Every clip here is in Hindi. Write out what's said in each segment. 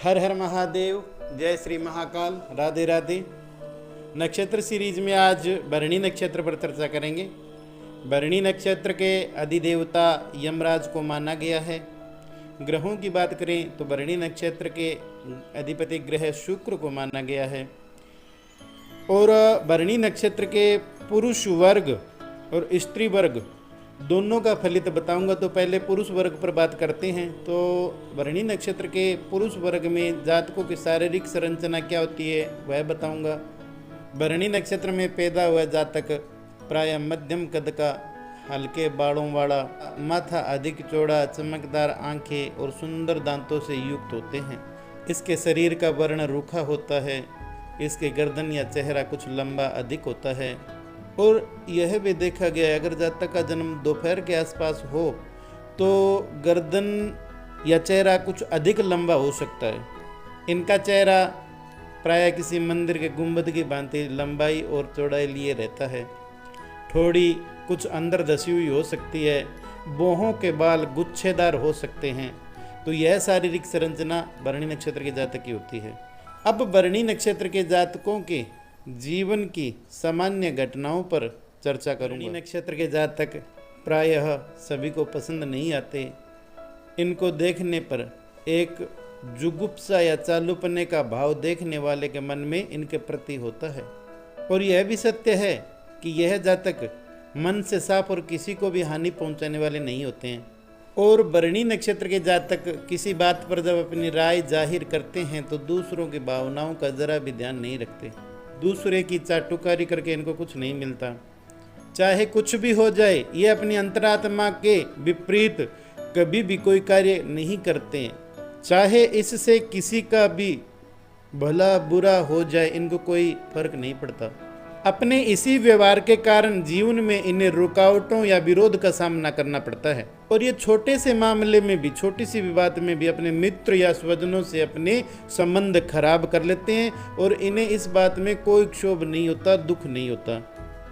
हर हर महादेव, जय श्री महाकाल, राधे राधे। नक्षत्र सीरीज में आज भरणी नक्षत्र पर चर्चा करेंगे। भरणी नक्षत्र के अधिदेवता यमराज को माना गया है। ग्रहों की बात करें तो भरणी नक्षत्र के अधिपति ग्रह शुक्र को माना गया है। और भरणी नक्षत्र के पुरुष वर्ग और स्त्री वर्ग दोनों का फलित बताऊंगा। तो पहले पुरुष वर्ग पर बात करते हैं। तो भरणी नक्षत्र के पुरुष वर्ग में जातकों की शारीरिक संरचना क्या होती है वह बताऊंगा। भरणी नक्षत्र में पैदा हुआ जातक प्रायः मध्यम कद का, हल्के बालों वाला, माथा अधिक चौड़ा, चमकदार आंखें और सुंदर दांतों से युक्त होते हैं। इसके शरीर का वर्ण रूखा होता है। इसके गर्दन या चेहरा कुछ लंबा अधिक होता है। और यह भी देखा गया है अगर जातक का जन्म दोपहर के आसपास हो तो गर्दन या चेहरा कुछ अधिक लंबा हो सकता है। इनका चेहरा प्रायः किसी मंदिर के गुंबद की भांति लंबाई और चौड़ाई लिए रहता है। ठोड़ी कुछ अंदर धसी हुई हो सकती है। भौहों के बाल गुच्छेदार हो सकते हैं। तो यह शारीरिक संरचना भरणी नक्षत्र के जातक की होती है। अब भरणी नक्षत्र के जातकों के जीवन की सामान्य घटनाओं पर चर्चा करूंगा। भरणी नक्षत्र के जातक प्रायः सभी को पसंद नहीं आते। इनको देखने पर एक जुगुप्सा या चालूपने का भाव देखने वाले के मन में इनके प्रति होता है। और यह भी सत्य है कि यह जातक मन से साफ और किसी को भी हानि पहुंचाने वाले नहीं होते हैं। और भरणी नक्षत्र के जातक किसी बात पर जब अपनी राय जाहिर करते हैं तो दूसरों की भावनाओं का जरा भी ध्यान नहीं रखते। दूसरे की चाटुकारी करके इनको कुछ नहीं मिलता। चाहे कुछ भी हो जाए, ये अपनी अंतरात्मा के विपरीत कभी भी कोई कार्य नहीं करते। चाहे इससे किसी का भी भला बुरा हो जाए, इनको कोई फर्क नहीं पड़ता। अपने इसी व्यवहार के कारण जीवन में इन्हें रुकावटों या विरोध का सामना करना पड़ता है। और ये छोटे से मामले में भी, छोटी सी विवाद में भी अपने मित्र या स्वजनों से अपने संबंध खराब कर लेते हैं। और इन्हें इस बात में कोई क्षोभ नहीं होता, दुख नहीं होता।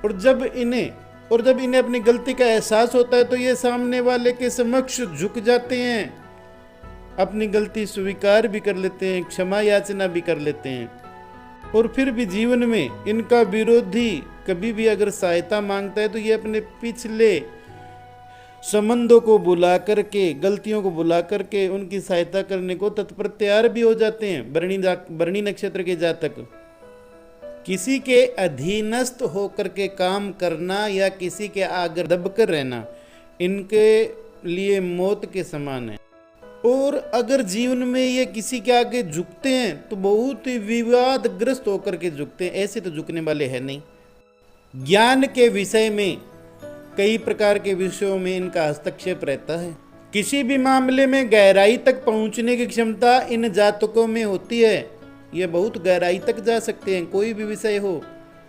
और जब इन्हें अपनी गलती का एहसास होता है तो ये सामने वाले के समक्ष झुक जाते हैं, अपनी गलती स्वीकार भी कर लेते हैं, क्षमा याचना भी कर लेते हैं। और फिर भी जीवन में इनका विरोधी कभी भी अगर सहायता मांगता है तो ये अपने पिछले संबंधों को बुला करके, गलतियों को बुला करके उनकी सहायता करने को तत्पर तैयार भी हो जाते हैं। भरणी नक्षत्र के जातक किसी के अधीनस्थ होकर के काम करना या किसी के आगे दबकर रहना इनके लिए मौत के समान है। और अगर जीवन में ये किसी के आगे झुकते हैं तो बहुत ही विवादग्रस्त होकर के झुकते हैं। ऐसे तो झुकने वाले हैं नहीं। ज्ञान के विषय में, कई प्रकार के विषयों में इनका हस्तक्षेप रहता है। किसी भी मामले में गहराई तक पहुंचने की क्षमता इन जातकों में होती है। ये बहुत गहराई तक जा सकते हैं, कोई भी विषय हो।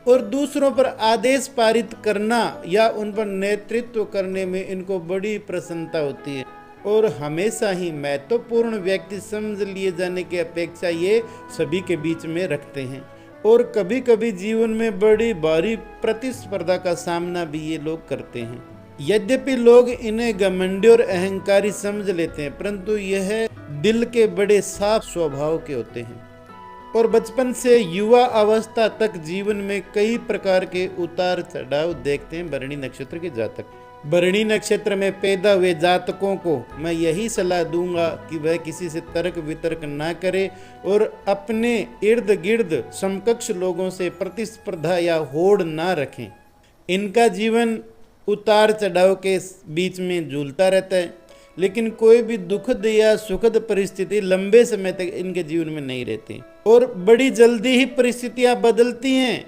और दूसरों पर आदेश पारित करना या उन पर नेतृत्व करने में इनको बड़ी प्रसन्नता होती है। और हमेशा ही महत्वपूर्ण व्यक्ति समझ लिए जाने की अपेक्षा ये सभी के बीच में रखते हैं। और कभी कभी जीवन में बड़ी भारी प्रतिस्पर्धा का सामना भी ये लोग करते हैं। यद्यपि लोग इन्हें घमंडी और अहंकारी समझ लेते हैं, परंतु यह दिल के बड़े साफ स्वभाव के होते हैं। और बचपन से युवा अवस्था तक जीवन में कई प्रकार के उतार चढ़ाव देखते हैं भरणी नक्षत्र के जातक। भरणी नक्षत्र में पैदा हुए जातकों को मैं यही सलाह दूंगा कि वह किसी से तर्क वितर्क ना करे और अपने इर्द गिर्द समकक्ष लोगों से प्रतिस्पर्धा या होड़ ना रखें। इनका जीवन उतार चढ़ाव के बीच में झूलता रहता है, लेकिन कोई भी दुखद या सुखद परिस्थिति लंबे समय तक इनके जीवन में नहीं रहती। और बड़ी जल्दी ही परिस्थितियां बदलती हैं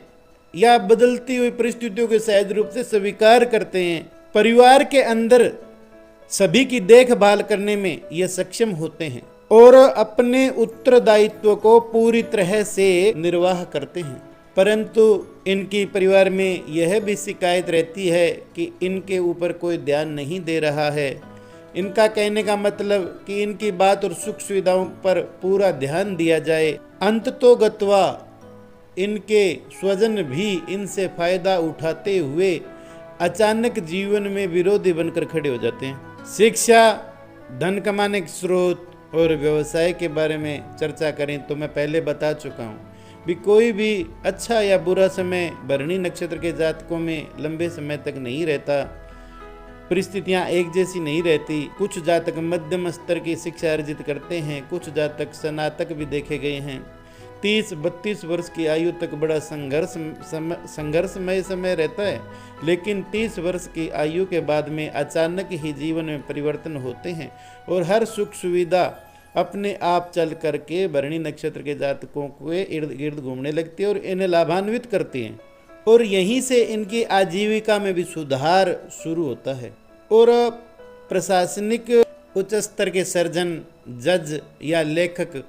या बदलती हुई परिस्थितियों को सहज रूप से स्वीकार करते हैं। परिवार के अंदर सभी की देखभाल करने में ये सक्षम होते हैं और अपने उत्तरदायित्व को पूरी तरह से निर्वाह करते हैं। परंतु इनकी परिवार में यह भी शिकायत रहती है कि इनके ऊपर कोई ध्यान नहीं दे रहा है। इनका कहने का मतलब कि इनकी बात और सुख सुविधाओं पर पूरा ध्यान दिया जाए। अंततोगत्वा इनके स्वजन भी इनसे फायदा उठाते हुए अचानक जीवन में विरोधी बनकर खड़े हो जाते हैं। शिक्षा, धन कमाने के स्रोत, और व्यवसाय के बारे में चर्चा करें तो मैं पहले बता चुका हूँ भी कोई भी अच्छा या बुरा समय भरणी नक्षत्र के जातकों में लंबे समय तक नहीं रहता, परिस्थितियां एक जैसी नहीं रहती। कुछ जातक मध्यम स्तर की शिक्षा अर्जित करते हैं, कुछ जातक स्नातक भी देखे गए हैं। 30-32 वर्ष की आयु तक बड़ा संघर्षमय समय रहता है, लेकिन 30 वर्ष की आयु के बाद में अचानक ही जीवन में परिवर्तन होते हैं और हर सुख सुविधा अपने आप चल करके भरणी नक्षत्र के जातकों के इर्द गिर्द घूमने लगती है और इन्हें लाभान्वित करती हैं, और यहीं से इनकी आजीविका में भी सुधार शुरू होता है। और प्रशासनिक उच्च स्तर के सर्जन, जज या लेखक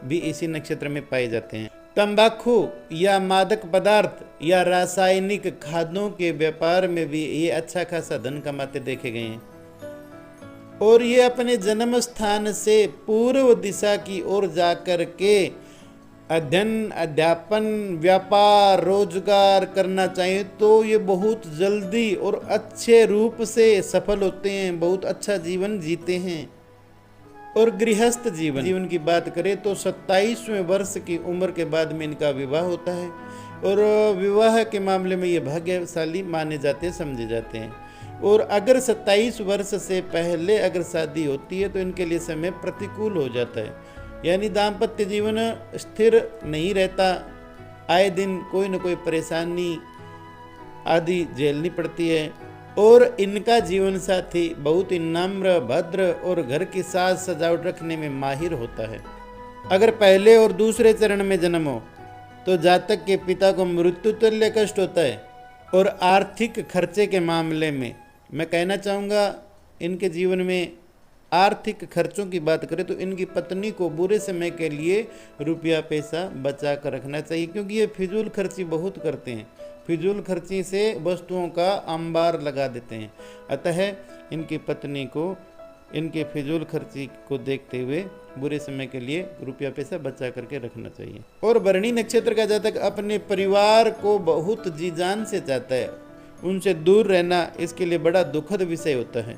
भी इसी नक्षत्र में पाए जाते हैं। तंबाकू या मादक पदार्थ या रासायनिक खादों के व्यापार में भी ये अच्छा खासा धन कमाते देखे गए हैं, और ये अपने जन्म स्थान से पूर्व दिशा की ओर जाकर के अध्ययन, अध्यापन, व्यापार, रोजगार करना चाहिए तो ये बहुत जल्दी और अच्छे रूप से सफल होते हैं, बहुत अच्छा जीवन जीते हैं। और गृहस्थ जीवन की बात करें तो 27वें वर्ष की उम्र के बाद में इनका विवाह होता है, और विवाह के मामले में ये भाग्यशाली माने जाते, समझे जाते हैं। और अगर 27 वर्ष से पहले अगर शादी होती है तो इनके लिए समय प्रतिकूल हो जाता है, यानी दाम्पत्य जीवन स्थिर नहीं रहता, आए दिन कोई न कोई परेशानी आदि झेलनी पड़ती है। और इनका जीवन साथी बहुत ही नम्र, भद्र और घर की साज सजावट रखने में माहिर होता है। अगर पहले और दूसरे चरण में जन्म हो तो जातक के पिता को मृत्यु तुल्य कष्ट होता है। और आर्थिक खर्चे के मामले में मैं कहना चाहूँगा, इनके जीवन में आर्थिक खर्चों की बात करें तो इनकी पत्नी को बुरे समय के लिए रुपया पैसा बचा कर रखना चाहिए, क्योंकि ये फिजूल खर्ची बहुत करते हैं। फिजूल खर्ची से वस्तुओं का अंबार लगा देते हैं, अतः इनकी पत्नी को इनके फिजूल खर्ची को देखते हुए बुरे समय के लिए रुपया पैसा बचा करके रखना चाहिए। और भरणी नक्षत्र का जातक अपने परिवार को बहुत जी जान से चाहता है, उनसे दूर रहना इसके लिए बड़ा दुखद विषय होता है।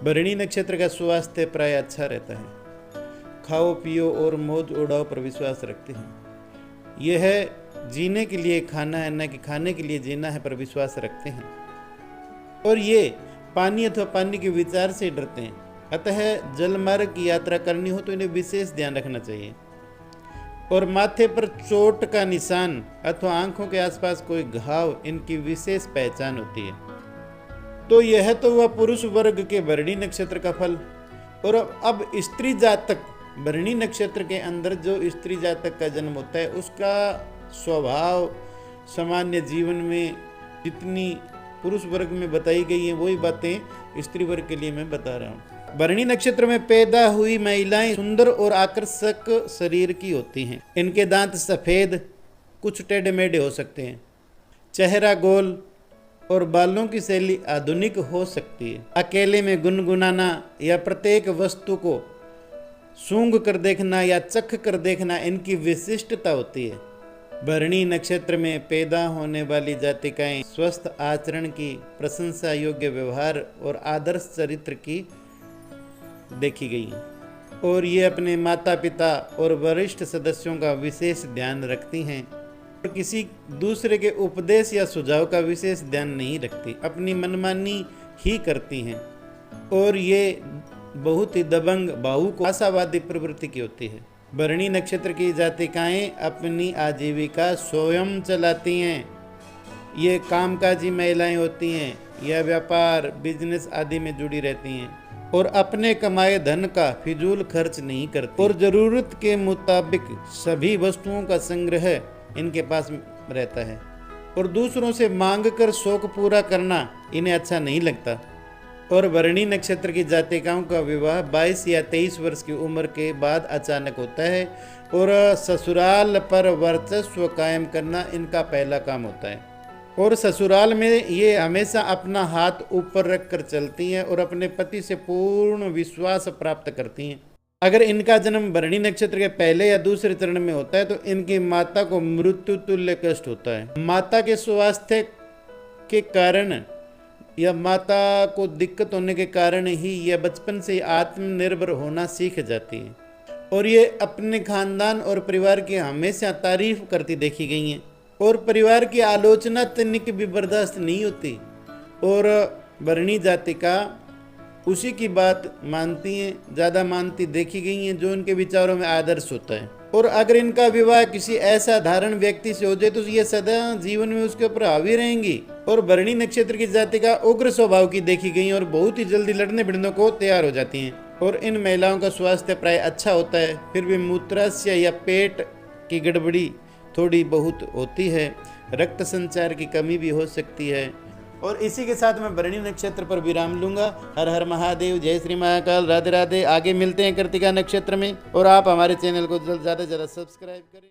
भरणी नक्षत्र का स्वास्थ्य प्राय अच्छा रहता है, खाओ पियो और मौज उड़ाओ पर विश्वास रखते हैं। यह जीने के लिए खाना है, न कि खाने के लिए जीना है पर विश्वास रखते हैं। और ये पानी अथवा पानी के विचार से डरते हैं, अतः जल मार्ग की यात्रा करनी हो तो इन्हें विशेष ध्यान रखना चाहिए। और माथे पर चोट का निशान अथवा आंखों के आसपास कोई घाव इनकी विशेष पहचान होती है। तो यह तो हुआ पुरुष वर्ग के भरणी नक्षत्र का फल। और अब स्त्री जातक, भरणी नक्षत्र के अंदर जो स्त्री जातक का जन्म होता है उसका स्वभाव सामान्य जीवन में जितनी पुरुष वर्ग में बताई गई है वही बातें स्त्री वर्ग के लिए मैं बता रहा हूँ। भरणी नक्षत्र में पैदा हुई महिलाएं सुंदर और आकर्षक शरीर की होती हैं। इनके दांत सफ़ेद, कुछ टेढ़े मेढ़े हो सकते हैं, चेहरा गोल और बालों की शैली आधुनिक हो सकती है। अकेले में गुनगुनाना या प्रत्येक वस्तु को सूंघ कर देखना या चख कर देखना इनकी विशिष्टता होती है। भरणी नक्षत्र में पैदा होने वाली जातिकाएं स्वस्थ आचरण की, प्रशंसा योग्य व्यवहार और आदर्श चरित्र की देखी गई हैं, और ये अपने माता पिता और वरिष्ठ सदस्यों का विशेष ध्यान रखती हैं और किसी दूसरे के उपदेश या सुझाव का विशेष ध्यान नहीं रखती, अपनी मनमानी ही करती हैं। और ये बहुत ही दबंग, भावुक, आशावादी प्रवृत्ति की होती है। भरणी नक्षत्र की जातिकाएं अपनी आजीविका स्वयं चलाती हैं। ये कामकाजी महिलाएं होती हैं या व्यापार, बिजनेस आदि में जुड़ी रहती हैं और अपने कमाए धन का फिजूल खर्च नहीं करती, और ज़रूरत के मुताबिक सभी वस्तुओं का संग्रह इनके पास रहता है। और दूसरों से मांग कर शौक पूरा करना इन्हें अच्छा नहीं लगता। और भरणी नक्षत्र की जातिकाओं का विवाह 22 या 23 वर्ष की उम्र के बाद अचानक होता है, और ससुराल पर वर्चस्व कायम करना इनका पहला काम होता है। और ससुराल में ये हमेशा अपना हाथ ऊपर रख कर चलती हैं और अपने पति से पूर्ण विश्वास प्राप्त करती हैं। अगर इनका जन्म भरणी नक्षत्र के पहले या दूसरे चरण में होता है तो इनकी माता को मृत्यु तुल्य कष्ट होता है। माता के स्वास्थ्य के कारण या माता को दिक्कत होने के कारण ही यह बचपन से आत्मनिर्भर होना सीख जाती है और ये अपने खानदान और परिवार की हमेशा तारीफ करती देखी गई हैं और परिवार की आलोचना तनिक भी बर्दाश्त नहीं होती और वर्णी जाति का उसी की बात मानती हैं, ज़्यादा मानती देखी गई हैं जो उनके विचारों में आदर्श होता है। और अगर इनका विवाह किसी असाधारण व्यक्ति से हो जाए तो ये सदा जीवन में उसके ऊपर हावी रहेंगी। और भरणी नक्षत्र की जाति का उग्र स्वभाव की देखी गई और बहुत ही जल्दी लड़ने भिड़ने को तैयार हो जाती हैं और इन महिलाओं का स्वास्थ्य प्राय अच्छा होता है, फिर भी मूत्राशय या पेट की गड़बड़ी थोड़ी बहुत होती है, रक्त संचार की कमी भी हो सकती है। और इसी के साथ मैं भरणी नक्षत्र पर विराम लूंगा। हर हर महादेव, जय श्री महाकाल, राधे राधे। आगे मिलते हैं कृतिका नक्षत्र में और आप हमारे चैनल को ज़्यादा से ज़्यादा सब्सक्राइब करें।